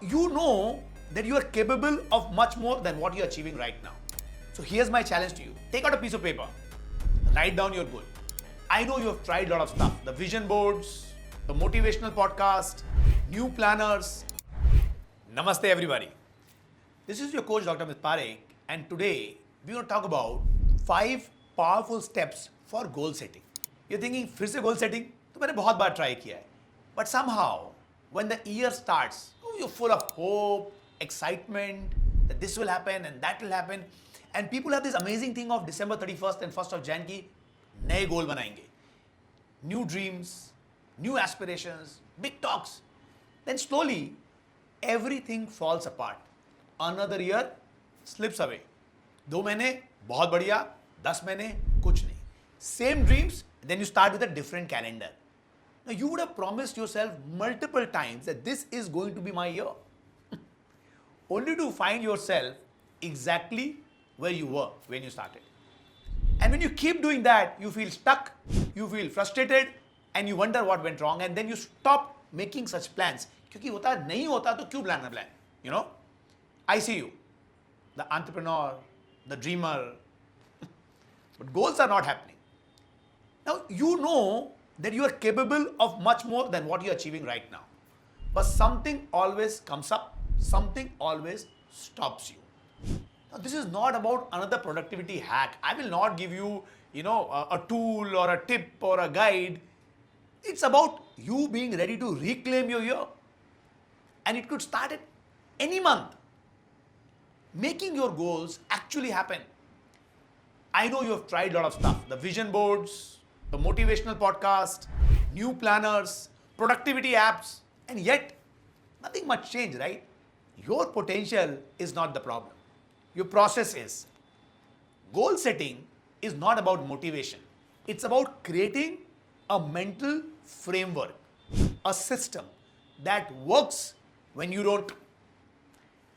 you know that you are capable of much more than what you're achieving right now. So here's my challenge to you. Take out a piece of paper, write down your goal. I know you have tried a lot of stuff, the vision boards, the motivational podcast, new planners. Namaste everybody. This is your coach Dr. Amit Parekh, and today we're going to talk about 5 powerful steps for goal setting. You're thinking, फिर से goal setting? तो मैंने बहुत बार try किया है. But somehow, when the year starts, you're full of hope, excitement that this will happen and that will happen. And people have this amazing thing of December 31st and 1st of Jan की नए goal बनाएंगे. New dreams, new aspirations, big talks. Then slowly, everything falls apart. Another year slips away. 2 महीने बहुत बढ़िया, 10 महीने कुछ नहीं. Same dreams, then you start with a different calendar. Now you would have promised yourself multiple times that this is going to be my year. Only to find yourself exactly where you were when you started. And when you keep doing that, you feel stuck, you feel frustrated, and you wonder what went wrong, and then you stop making such plans. क्योंकि होता नहीं होता तो क्यों plan? You know? I see you, the entrepreneur, the dreamer, but goals are not happening. Now you know that you are capable of much more than what you're achieving right now. But something always comes up, something always stops you. Now this is not about another productivity hack. I will not give you, a tool or a tip or a guide. It's about you being ready to reclaim your year. And it could start at any month. Making your goals actually happen. I know you have tried a lot of stuff, the vision boards, the motivational podcast, new planners, productivity apps, and yet nothing much changed, right? Your potential is not the problem. Your process is. Goal setting is not about motivation. It's about creating a mental framework, a system that works when you don't.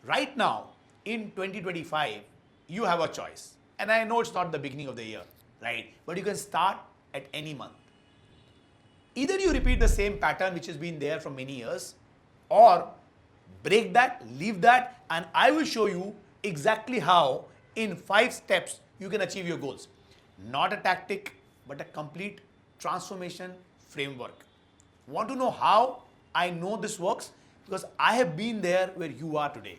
Right now, in 2025, you have a choice. And I know it's not the beginning of the year, right? But you can start at any month. Either you repeat the same pattern which has been there for many years, or break that, leave that, and I will show you exactly how in 5 steps you can achieve your goals. Not a tactic, but a complete transformation framework. Want to know how I know this works? Because I have been there where you are today.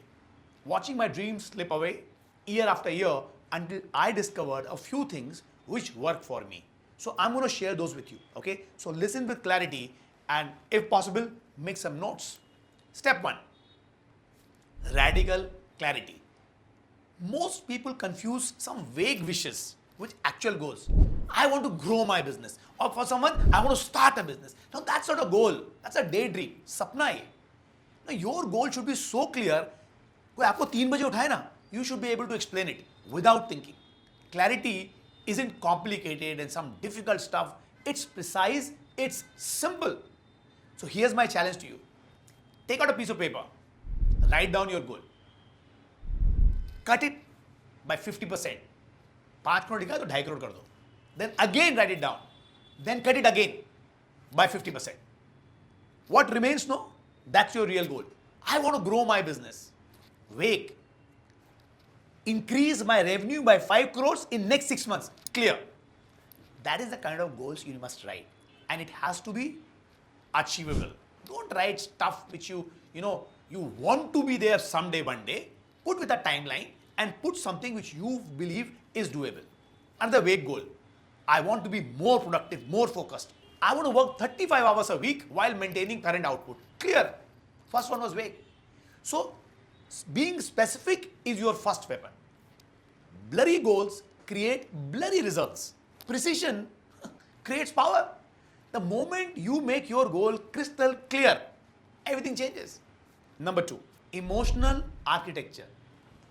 Watching my dreams slip away year after year until I discovered a few things which work for me. So I'm going to share those with you, okay? So listen with clarity and if possible, make some notes. Step 1, radical clarity. Most people confuse some vague wishes with actual goals. I want to grow my business. Or for someone, I want to start a business. Now that's not a goal. That's a daydream. Sapna hai. Now your goal should be so clear. कोई आपको 3 बजे उठाए ना, you should be able to explain it without thinking. Clarity isn't complicated and some difficult stuff. It's precise, it's simple. So here's my challenge to you. Take out a piece of paper, write down your goal. Cut it by 50%. 5 crore लिखा है तो 2.5 crore कर दो. Then again write it down. Then cut it again by 50%. What remains, no? That's your real goal. I want to grow my business. Wake. Increase my revenue by 5 crores in next 6 months. Clear. That is the kind of goals you must write. And it has to be achievable. Don't write stuff which you want to be there someday, one day. Put with a timeline and put something which you believe is doable. Another vague goal. I want to be more productive, more focused. I want to work 35 hours a week while maintaining current output. Clear. First one was vague. So, being specific is your first weapon. Blurry goals create blurry results. Precision creates power. The moment you make your goal crystal clear, everything changes. Number 2, emotional architecture.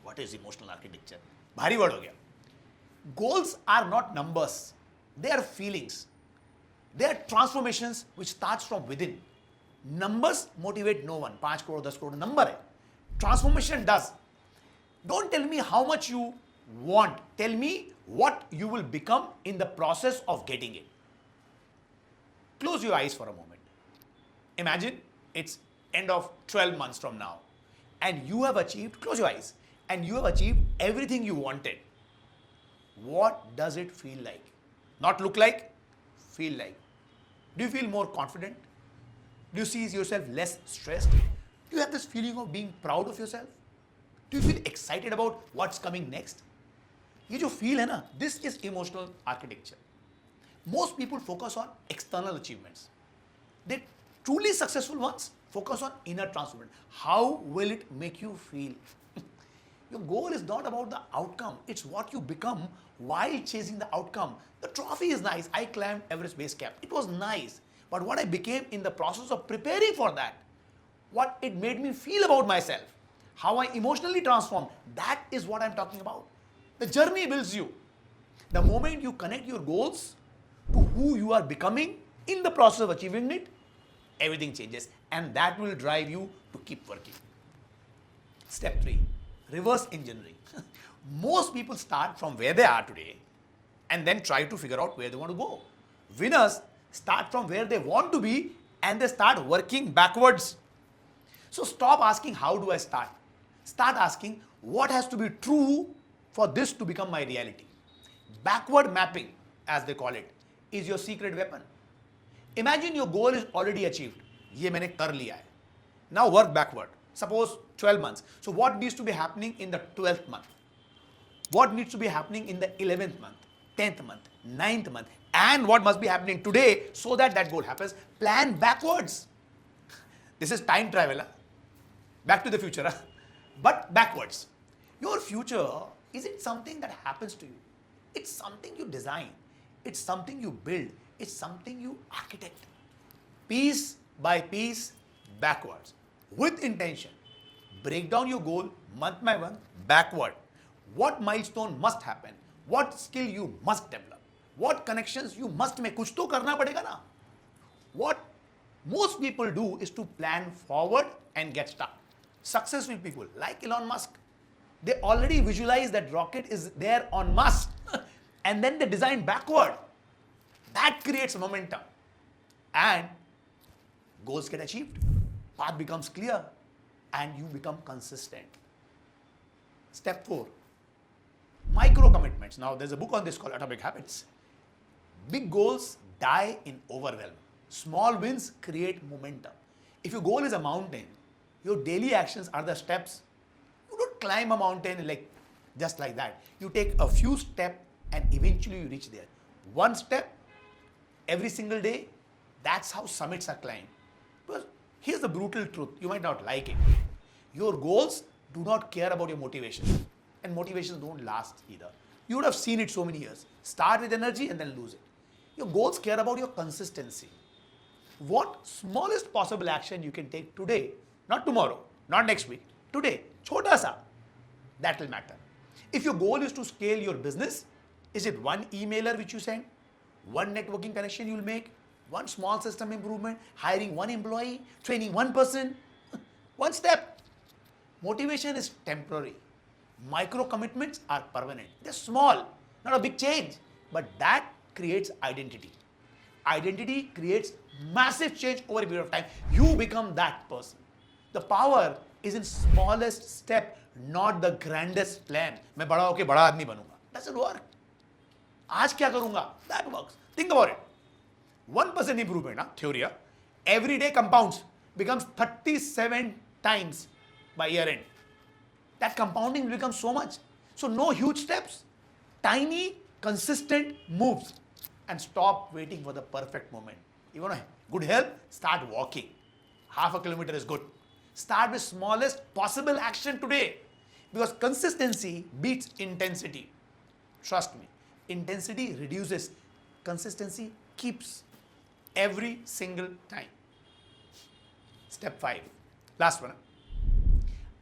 What is emotional architecture? Bhari word ho gaya. Goals are not numbers. They are feelings. They are transformations which starts from within. Numbers motivate no one. 5 crore, 10 crore number hai. Transformation does. Don't tell me how much you want. Tell me what you will become in the process of getting it. Close your eyes for a moment. Imagine it's end of 12 months from now. and you have achieved, close your eyes, and you have achieved everything you wanted, what does it feel like? Not look like, feel like. Do you feel more confident? Do you see yourself less stressed? Do you have this feeling of being proud of yourself? Do you feel excited about what's coming next? ये जो feel है ना, this is emotional architecture. Most people focus on external achievements. The truly successful ones focus on inner transformation. How will it make you feel? Your goal is not about the outcome. It's what you become while chasing the outcome. The trophy is nice. I climbed Everest Base Camp. It was nice. But what I became in the process of preparing for that, what it made me feel about myself, how I emotionally transformed, that is what I'm talking about. The journey builds you. The moment you connect your goals to who you are becoming in the process of achieving it, everything changes. And that will drive you to keep working. Step 3, reverse engineering. Most people start from where they are today and then try to figure out where they want to go. Winners start from where they want to be and they start working backwards. So stop asking, how do I start? Start asking, what has to be true for this to become my reality? Backward mapping, as they call it, is your secret weapon. Imagine your goal is already achieved. ये मैंने कर लिया है. Now work backward. Suppose 12 months. So what needs to be happening in the 12th month? What needs to be happening in the 11th month, 10th month, 9th month? And what must be happening today so that that goal happens? Plan backwards. This is time travel. Huh? Back to the future. Huh? But backwards. Your future isn't something that happens to you. It's something you design. It's something you build. It's something you architect. Piece by piece, backwards. With intention. Break down your goal month by month, backward. What milestone must happen? What skill you must develop? What connections you must make? कुछ तो करना पड़ेगा ना. What most people do is to plan forward and get stuck. Successful people like Elon Musk, they already visualize that rocket is there on Mars and then they design backward. That creates momentum and goals get achieved. Path becomes clear and you become consistent. Step 4, micro commitments. Now there's a book on this called Atomic Habits. Big goals die in overwhelm. Small wins create momentum. If your goal is a mountain, your daily actions are the steps. You don't climb a mountain like just like that. You take a few steps and eventually you reach there. One step every single day, that's how summits are climbed. Because here's the brutal truth, you might not like it. Your goals do not care about your motivation. And motivations don't last either. You would have seen it so many years. Start with energy and then lose it. Your goals care about your consistency. What smallest possible action you can take today, not tomorrow, not next week, today, chota sa, that will matter. If your goal is to scale your business, is it one emailer which you send, one networking connection you'll make, one small system improvement, hiring one employee, training one person, one step. Motivation is temporary. Micro commitments are permanent. They're small, not a big change, but that creates identity. Identity creates massive change over a period of time. You become that person. The power is in smallest step, not the grandest plan. मैं बड़ा होके बड़ा आदमी बनूंगा. Doesn't work. आज क्या करूंगा? That works. Think about it. 1% improvement, theory, every day compounds, becomes 37 times by year end. That compounding will become so much. So no huge steps, tiny, consistent moves, and stop waiting for the perfect moment. You want good health? Start walking. Half a kilometer is good. Start with smallest possible action today, because consistency beats intensity. Trust me, intensity reduces, consistency keeps every single time. Step 5, last one.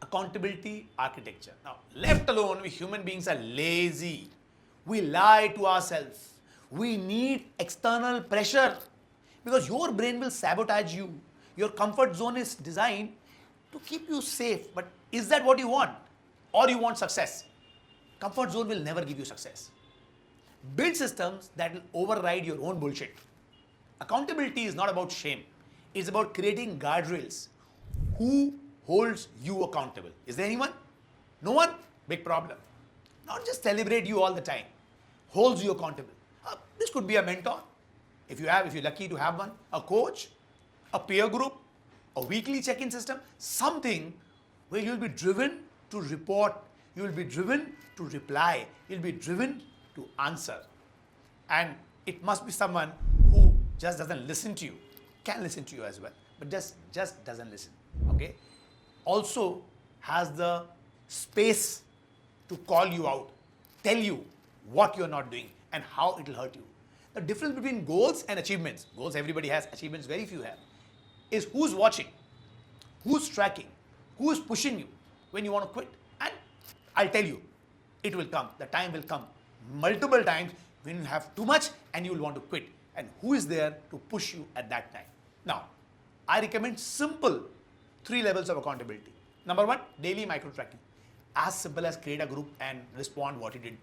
Accountability architecture. Now, left alone, we human beings are lazy. We lie to ourselves. We need external pressure because your brain will sabotage you. Your comfort zone is designed to keep you safe. But is that what you want? Or you want success? Comfort zone will never give you success. Build systems that will override your own bullshit. Accountability is not about shame. It's about creating guardrails. Who holds you accountable? Is there anyone? No one? Big problem. Not just celebrate you all the time, holds you accountable. This could be a mentor, if you're lucky to have one, a coach, a peer group, a weekly check-in system, something where you'll be driven to report, you'll be driven to reply, you'll be driven to answer. And it must be someone who just doesn't listen to you, can listen to you as well, but just doesn't listen, okay? Also has the space to call you out, tell you what you're not doing and how it will hurt you. The difference between goals and achievements, goals everybody has, achievements very few have, is who's watching, who's tracking, who is pushing you when you want to quit. And I'll tell you, it will come, the time will come multiple times when you have too much and you will want to quit. And who is there to push you at that time? Now, I recommend simple 3 levels of accountability. Number 1, daily micro tracking. As simple as create a group and respond what you did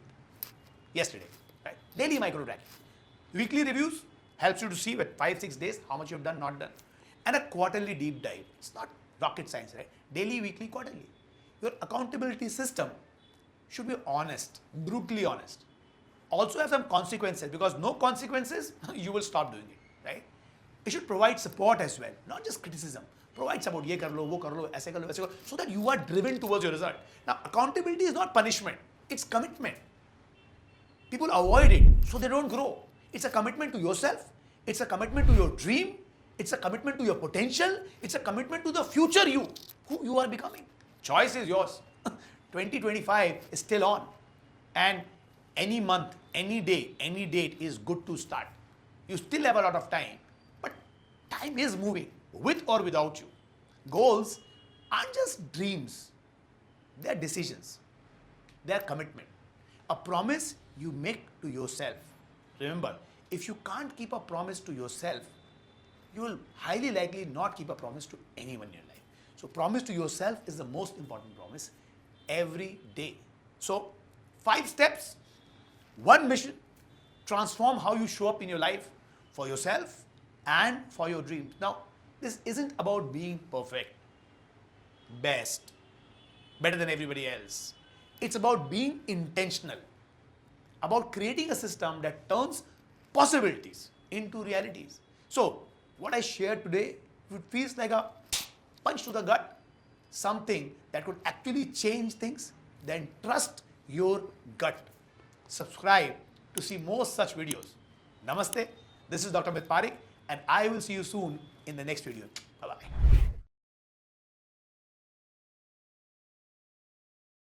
yesterday. Right? Daily micro tracking. Weekly reviews helps you to see with 5-6 days how much you have done, not done. And a quarterly deep dive. It's not rocket science, right? Daily, weekly, quarterly. Your accountability system should be honest, brutally honest. Also have some consequences, because no consequences, you will stop doing it, right? It should provide support as well, not just criticism. Provide support, ye kar lo, wo kar lo, aise kar lo, waise kar lo, so that you are driven towards your result. Now, accountability is not punishment, it's commitment. People avoid it, so they don't grow. It's a commitment to yourself, it's a commitment to your dream, it's a commitment to your potential, it's a commitment to the future you, who you are becoming. Choice is yours. 2025 is still on. And any month, any day, any date is good to start. You still have a lot of time, but time is moving, with or without you. Goals aren't just dreams, they're decisions, they're commitment. A promise you make to yourself. Remember, if you can't keep a promise to yourself, you will highly likely not keep a promise to anyone in your life. So promise to yourself is the most important promise every day. So 5 steps, 1 mission, transform how you show up in your life for yourself and for your dreams. Now, this isn't about being perfect, best, better than everybody else. It's about being intentional, about creating a system that turns possibilities into realities. So, what I shared today, if it feels like a punch to the gut, something that could actually change things, then trust your gut. Subscribe to see more such videos. Namaste. This is Dr. Amit Parikh, and I will see you soon in the next video.